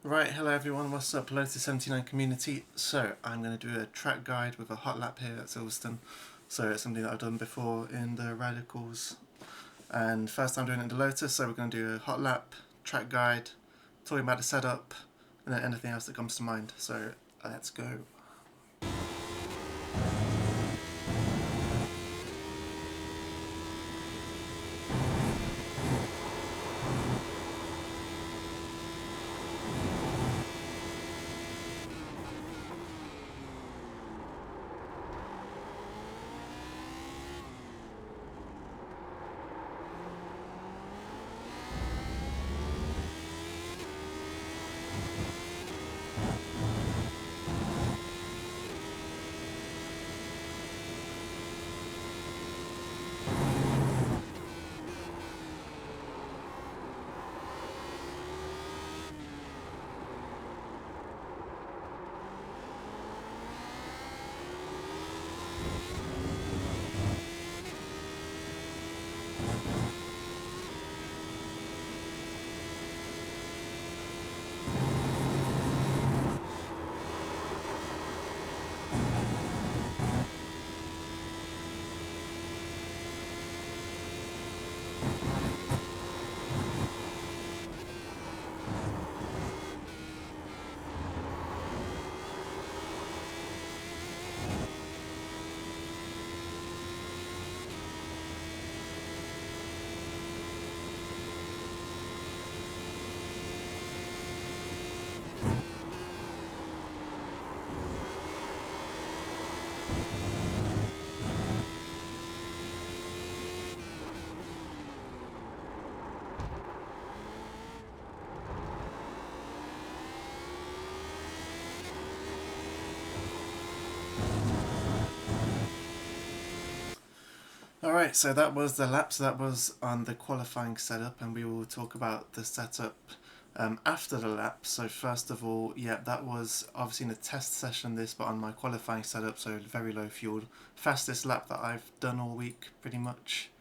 Right, hello everyone, what's up, Lotus 79 community. So, I'm going to do a track guide with a Hotlap here at Silverstone. So, it's something that I've done before in the Radicals. And first time doing it in the Lotus, so we're going to do a Hotlap, track guide, talking about the setup, and then anything else that comes to mind. So, let's go. Alright, so that was the lap, so that was on the qualifying setup, and we will talk about the setup after the lap. So first of all, yeah, that was obviously in a test session this, but on my qualifying setup, so very low fuel. Fastest lap that I've done all week, pretty much.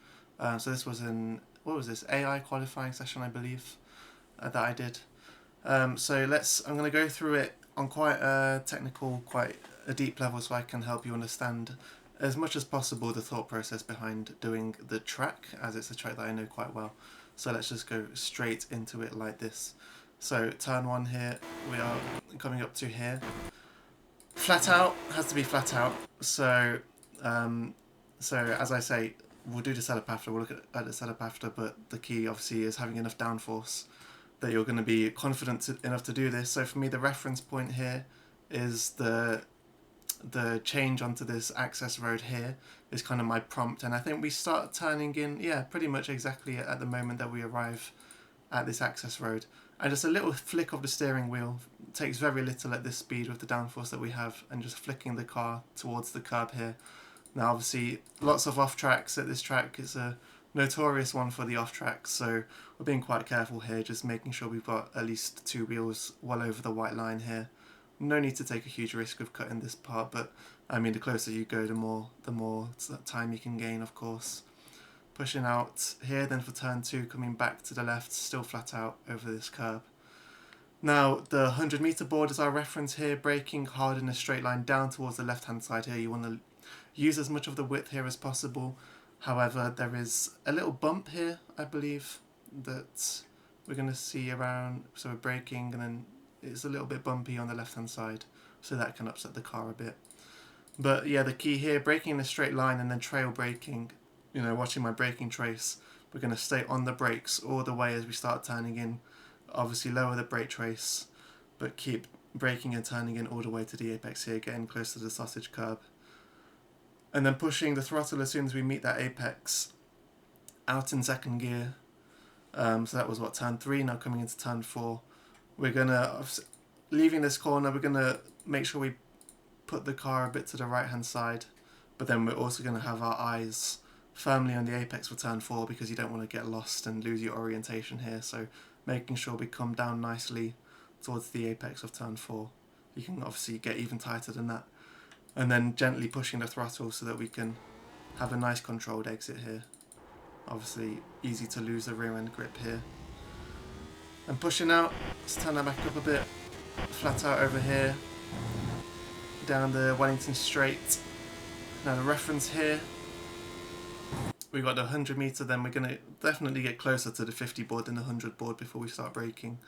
So this was in, what was this, AI qualifying session, I believe, that I did. So I'm going to go through it on quite a technical, quite a deep level, so I can help you understand as much as possible the thought process behind doing the track, as it's a track that I know quite well. So let's just go straight into it like this. So turn one here, we are coming up to here. Flat out, has to be flat out. So as I say, we'll do the setup after, we'll look at the setup after, but the key obviously is having enough downforce that you're going to be confident enough to do this. So for me, the reference point here is the change onto this access road here is kind of my prompt, and I think we start turning in, yeah, pretty much exactly at the moment that we arrive at this access road. And just a little flick of the steering wheel takes very little at this speed with the downforce that we have, and just flicking the car towards the curb here. Now obviously lots of off tracks at this track, it's a notorious one for the off tracks, so we're being quite careful here, just making sure we've got at least two wheels well over the white line here. No need to take a huge risk of cutting this part, but I mean the closer you go, the more time you can gain, of course. Pushing out here then for turn 2, coming back to the left, still flat out over this curb. Now the 100 meter board is our reference here, braking hard in a straight line down towards the left hand side here. You want to use as much of the width here as possible. However, there is a little bump here, I believe, that we're going to see around, so we're braking and then it's a little bit bumpy on the left hand side, so that can upset the car a bit. But yeah, the key here, braking in a straight line and then trail braking, you know, watching my braking trace. We're going to stay on the brakes all the way as we start turning in. Obviously lower the brake trace, but keep braking and turning in all the way to the apex here, getting close to the sausage curb. And then pushing the throttle as soon as we meet that apex, out in second gear. So that was what, turn 3, now coming into turn 4. We're going to, leaving this corner, we're going to make sure we put the car a bit to the right hand side, but then we're also going to have our eyes firmly on the apex for turn 4, because you don't want to get lost and lose your orientation here. So making sure we come down nicely towards the apex of turn 4. You can obviously get even tighter than that. And then gently pushing the throttle so that we can have a nice controlled exit here. Obviously easy to lose the rear end grip here. And pushing out, let's turn that back up a bit, flat out over here, down the Wellington Straight. Now the reference here, we got the 100 meter, then we're going to definitely get closer to the 50 board than the 100 board before we start braking.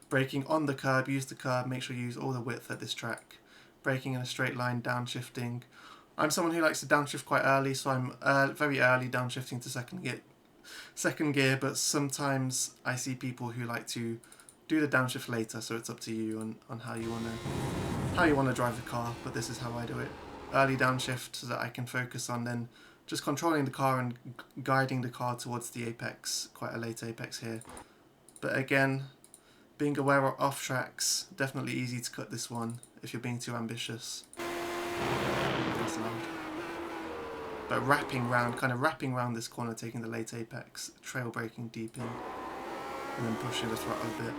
Braking on the curb, use the curb, make sure you use all the width at this track. Braking in a straight line, downshifting. I'm someone who likes to downshift quite early, so I'm very early downshifting to second gear, but sometimes I see people who like to do the downshift later, so it's up to you on how you want to drive the car, but this is how I do it. Early downshift so that I can focus on then just controlling the car and guiding the car towards the apex, quite a late apex here. But again, being aware of off tracks, definitely easy to cut this one if you're being too ambitious. That's loud. But wrapping round this corner, taking the late apex, trail braking deep in, and then pushing the throttle a bit.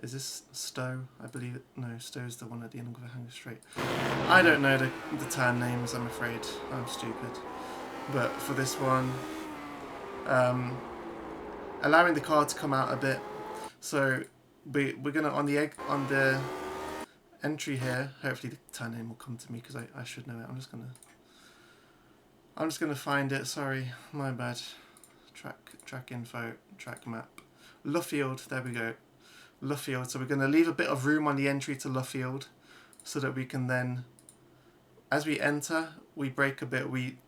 Is this Stowe? I believe it. No, Stowe's the one at the end of the Hanger Straight. I don't know the turn names, I'm afraid. I'm stupid. But for this one, allowing the car to come out a bit. So we're gonna on the entry here. Hopefully the turn name will come to me because I should know it. I'm just gonna find it. Sorry, my bad. Track info, track map. Luffield. There we go. Luffield. So we're going to leave a bit of room on the entry to Luffield so that we can then, as we enter, we brake a bit. We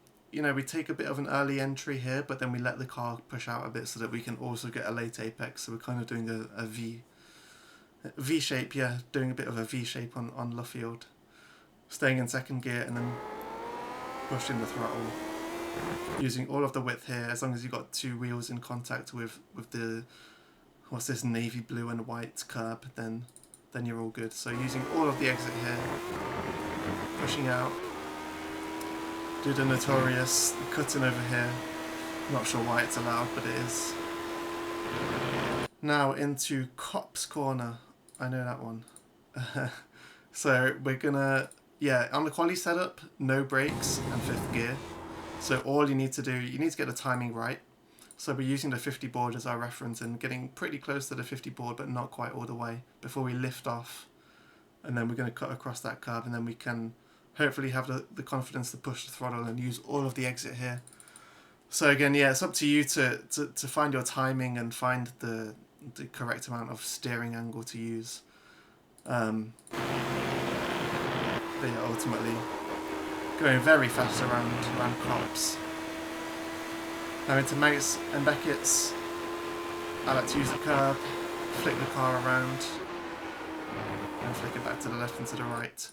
take a bit of an early entry here, but then we let the car push out a bit so that we can also get a late apex. So we're kind of doing a V shape, yeah, doing a bit of a V shape on Luffield. Staying in second gear and then pushing the throttle. Using all of the width here, as long as you've got two wheels in contact with the what's this, navy blue and white curb, then you're all good. So using all of the exit here, pushing out, do the notorious cutting over here. Not sure why it's allowed, but it is. Now into Cops Corner. I know that one. So we're gonna, on the quali setup, no brakes and fifth gear. So all you need to do, you need to get the timing right. So we're using the 50 board as our reference and getting pretty close to the 50 board, but not quite all the way before we lift off. And then we're going to cut across that curve, and then we can hopefully have the confidence to push the throttle and use all of the exit here. So again, it's up to you to find your timing and find the correct amount of steering angle to use. But ultimately going very fast around Cops. Now into Maggots and Beckett's, I like to use the curb, flick the car around, and flick it back to the left and to the right.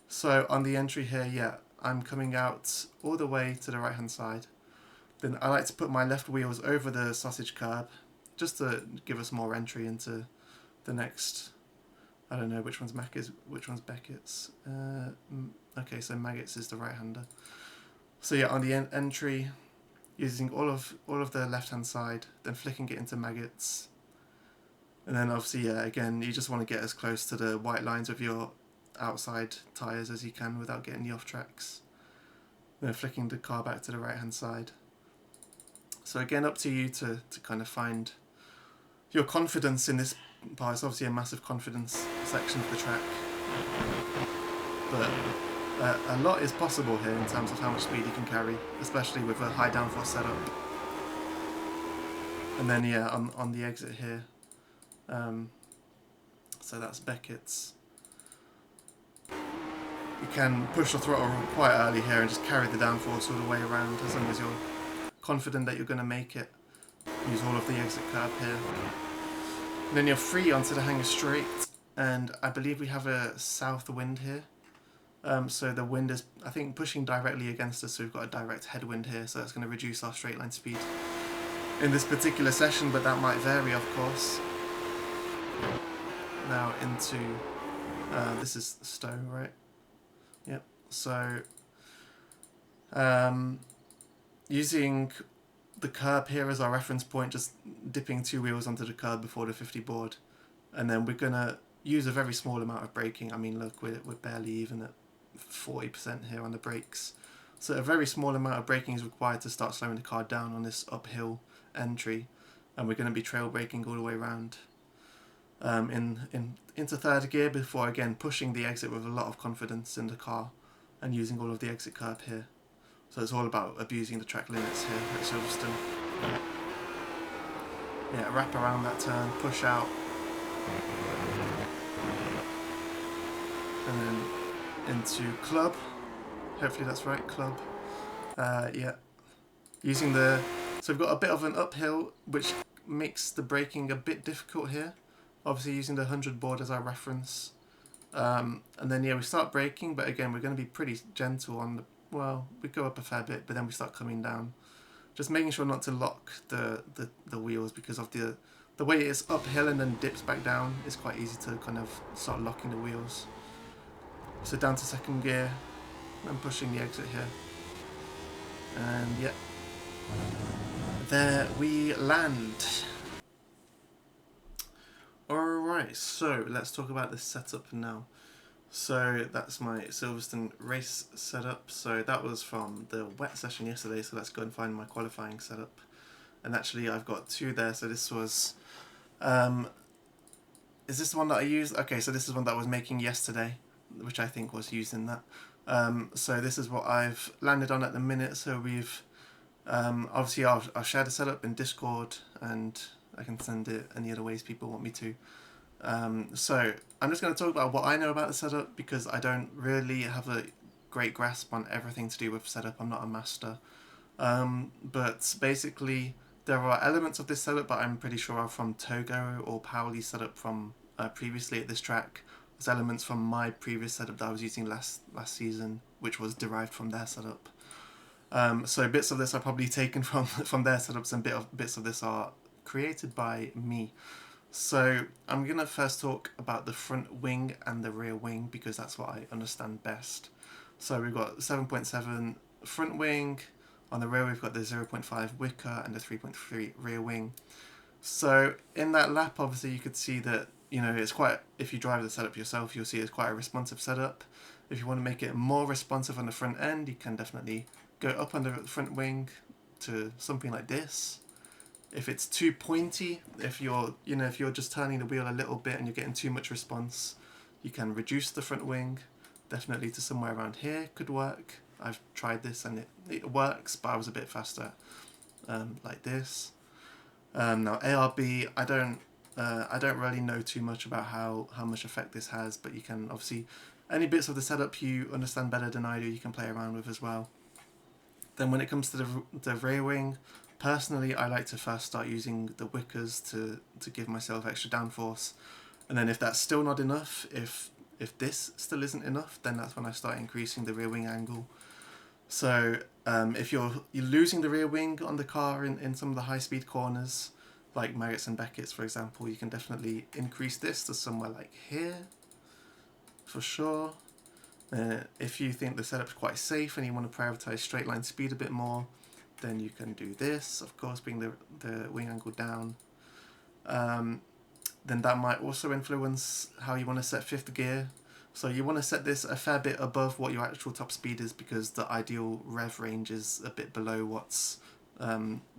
So on the entry here, I'm coming out all the way to the right hand side. Then I like to put my left wheels over the sausage curb, just to give us more entry into the next, I don't know which one's Macca's, which one's Beckett's. Okay, so Maggots is the right hander. So on the entry, using all of the left hand side, then flicking it into Maggots. And then obviously, again, you just want to get as close to the white lines of your outside tyres as you can without getting the off tracks. Then flicking the car back to the right hand side. So again, up to you to kind of find your confidence in this part. It's obviously a massive confidence section of the track. But a lot is possible here in terms of how much speed you can carry, especially with a high downforce setup. And then on the exit here, so that's Beckett's. You can push the throttle quite early here and just carry the downforce all the way around as long as you're confident that you're going to make it. Use all of the exit curb here. And then you're free onto the Hanger Straight, and I believe we have a south wind here. So the wind is, I think, pushing directly against us, so we've got a direct headwind here, so that's going to reduce our straight line speed in this particular session, but that might vary, of course. Now into, this is Stowe, right? Yep. So using the curb here as our reference point, just dipping two wheels onto the curb before the 50 board, and then we're going to use a very small amount of braking. I mean, look, we're barely even at 40% here on the brakes. So a very small amount of braking is required to start slowing the car down on this uphill entry, and we're going to be trail braking all the way around into third gear before again pushing the exit with a lot of confidence in the car and using all of the exit curb here. So it's all about abusing the track limits here at Silverstone. Yeah, wrap around that turn, push out, and then into club. Hopefully that's right, club. Yeah, using the... So we've got a bit of an uphill, which makes the braking a bit difficult here. Obviously using the 100 board as our reference. And then yeah, we start braking, but again, we're going to be pretty gentle on the... Well, we go up a fair bit, but then we start coming down. Just making sure not to lock the wheels, because of the way it's uphill and then dips back down, it's quite easy to kind of start locking the wheels. So down to second gear, and pushing the exit here. And yeah, there we land. Alright, so let's talk about the setup now. So that's my Silverstone race setup. So that was from the wet session yesterday, so let's go and find my qualifying setup. And actually I've got two there, so this was... is this the one that I used? Okay, so this is one that I was making yesterday, which I think was used in that. So this is what I've landed on at the minute. So we've... obviously I'll share the setup in Discord, and I can send it any other ways people want me to. So I'm just going to talk about what I know about the setup, because I don't really have a great grasp on everything to do with setup. I'm not a master. But basically there are elements of this setup that I'm pretty sure are from Togo or Paoli's setup from previously at this track. There's elements from my previous setup that I was using last season, which was derived from their setup. So bits of this are probably taken from their setups, and bits of this are created by me. So I'm going to first talk about the front wing and the rear wing, because that's what I understand best. So we've got 7.7 front wing. On the rear we've got the 0.5 wicker and the 3.3 rear wing. So in that lap, obviously you could see that, you know, it's quite... If you drive the setup yourself, you'll see it's quite a responsive setup. If you want to make it more responsive on the front end, you can definitely go up on the front wing to something like this. If it's too pointy, if you're just turning the wheel a little bit and you're getting too much response, you can reduce the front wing. Definitely to somewhere around here could work. I've tried this and it works, but I was a bit faster like this. Now ARB, I don't really know too much about how much effect this has, but you can obviously, any bits of the setup you understand better than I do, you can play around with as well. Then when it comes to the rear wing, personally I like to first start using the wickers to give myself extra downforce, and then if that's still not enough, if this still isn't enough, then that's when I start increasing the rear wing angle. So if you're losing the rear wing on the car in some of the high speed corners, like Maggots and Beckett's for example, you can definitely increase this to somewhere like here, for sure. If you think the setup's quite safe and you want to prioritize straight line speed a bit more, then you can do this, of course, bring the wing angle down. Then that might also influence how you want to set fifth gear. So you want to set this a fair bit above what your actual top speed is, because the ideal rev range is a bit below what's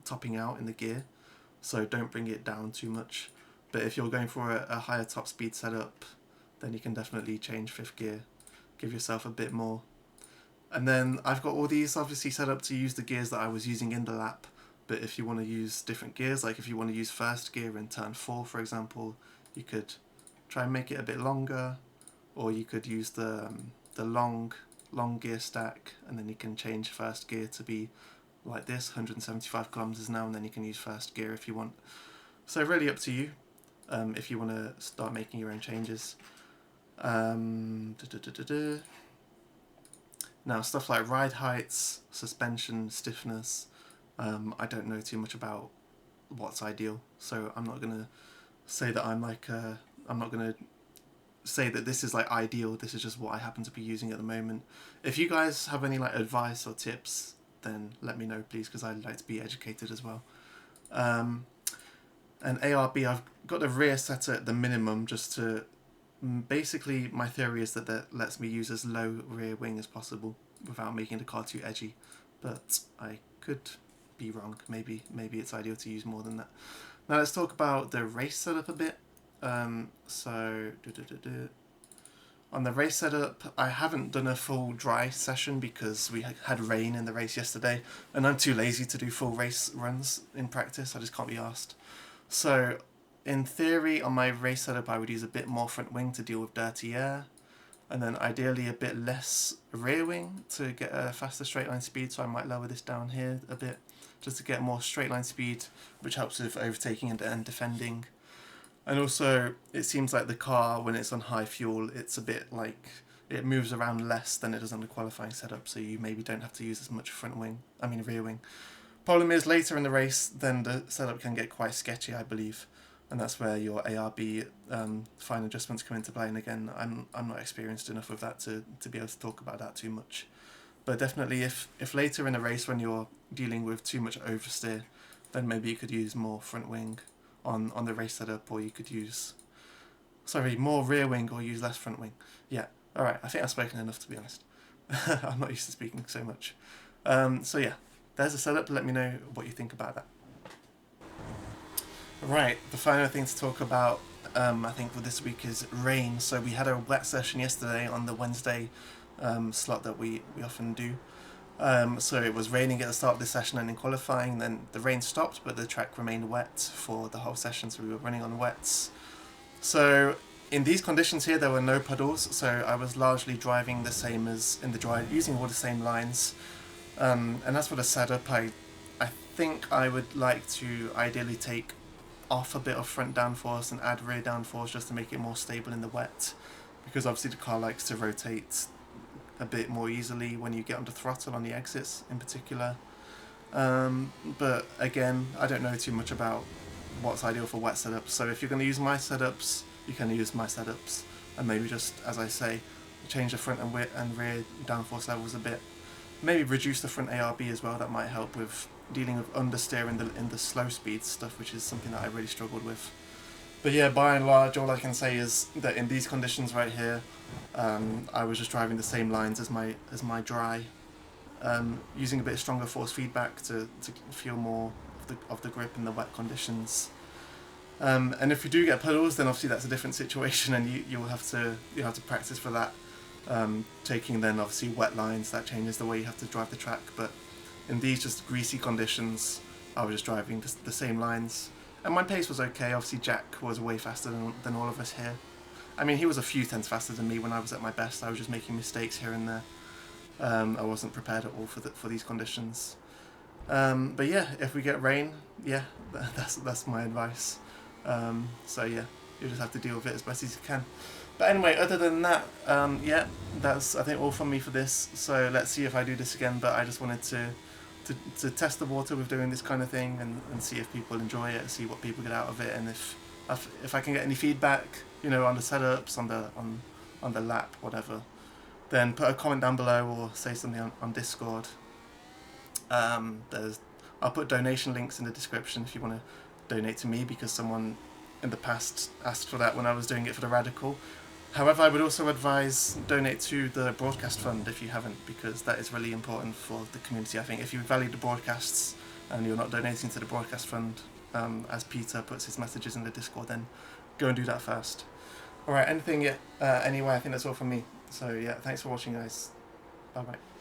topping out in the gear. So don't bring it down too much. But if you're going for a higher top speed setup, then you can definitely change fifth gear. Give yourself a bit more. And then I've got all these obviously set up to use the gears that I was using in the lap. But if you want to use different gears, like if you want to use first gear in turn 4 for example, you could try and make it a bit longer, or you could use the long gear stack, and then you can change first gear to be like this, 175 kilometers now, and then you can use first gear if you want. So really up to you if you want to start making your own changes. Now stuff like ride heights, suspension, stiffness, I don't know too much about what's ideal, so I'm not going to say that I'm not going to say that this is like ideal. This is just what I happen to be using at the moment. If you guys have any like advice or tips, then let me know please, because I'd like to be educated as well. And ARB, I've got the rear set at the minimum, just to basically, my theory is that lets me use as low rear wing as possible. without making the car too edgy. But I could be wrong. Maybe it's ideal to use more than that. Now let's talk about the race setup a bit. On the race setup, I haven't done a full dry session because we had rain in the race yesterday, and I'm too lazy to do full race runs in practice. I just can't be asked. So, in theory, on my race setup, I would use a bit more front wing to deal with dirty air, and then ideally a bit less rear wing to get a faster straight line speed. So I might lower this down here a bit just to get more straight line speed, which helps with overtaking and defending. And also, it seems like the car, when it's on high fuel, it's a bit like it moves around less than it does on the qualifying setup, so you maybe don't have to use as much rear wing. Problem is, later in the race, then the setup can get quite sketchy, I believe, and that's where your ARB fine adjustments come into play. And again, I'm not experienced enough with that to be able to talk about that too much. But definitely, if later in the race, when you're dealing with too much oversteer, then maybe you could use more front wing on the race setup, or you could use more rear wing or use less front wing. Yeah, alright, I think I've spoken enough, to be honest. I'm not used to speaking so much. So yeah, there's the setup. Let me know what you think about that. Right, the final thing to talk about I think for this week is rain. So we had a wet session yesterday on the Wednesday slot that we often do. So it was raining at the start of the session and in qualifying, then the rain stopped, but the track remained wet for the whole session, so we were running on wets. So in these conditions here, there were no puddles, so I was largely driving the same as in the dry, using all the same lines. And as for the setup, I think I would like to ideally take off a bit of front downforce and add rear downforce just to make it more stable in the wet, because obviously the car likes to rotate a bit more easily when you get onto throttle on the exits in particular. But again, I don't know too much about what's ideal for wet setups, so if you're going to use my setups, you can use my setups, and maybe just, as I say, change the front and rear downforce levels a bit. Maybe reduce the front ARB as well. That might help with dealing with understeer in the slow speed stuff, which is something that I really struggled with. But yeah, by and large, all I can say is that in these conditions right here, I was just driving the same lines as my dry, using a bit stronger force feedback to feel more of the grip in the wet conditions. And if you do get puddles, then obviously that's a different situation, and you'll have to practice for that. Taking then obviously wet lines, that changes the way you have to drive the track. But in these just greasy conditions, I was just driving the same lines. And my pace was okay. Obviously Jack was way faster than all of us here. I mean, he was a few tenths faster than me when I was at my best. I was just making mistakes here and there. I wasn't prepared at all for these conditions. But yeah, if we get rain, yeah, that's my advice. So yeah, you just have to deal with it as best as you can. But anyway, other than that, yeah, that's I think all from me for this. So let's see if I do this again. But I just wanted to test the water with doing this kind of thing and see if people enjoy it, see what people get out of it, and if I can get any feedback, on the setups, on the lap, whatever, then put a comment down below or say something on Discord. I'll put donation links in the description if you want to donate to me, because someone in the past asked for that when I was doing it for the Radical. However, I would also advise donate to the broadcast fund if you haven't, because that is really important for the community. I think if you value the broadcasts and you're not donating to the broadcast fund, as Peter puts his messages in the Discord, then go and do that first. Alright, anyway, I think that's all from me. So yeah, thanks for watching, guys. Bye bye.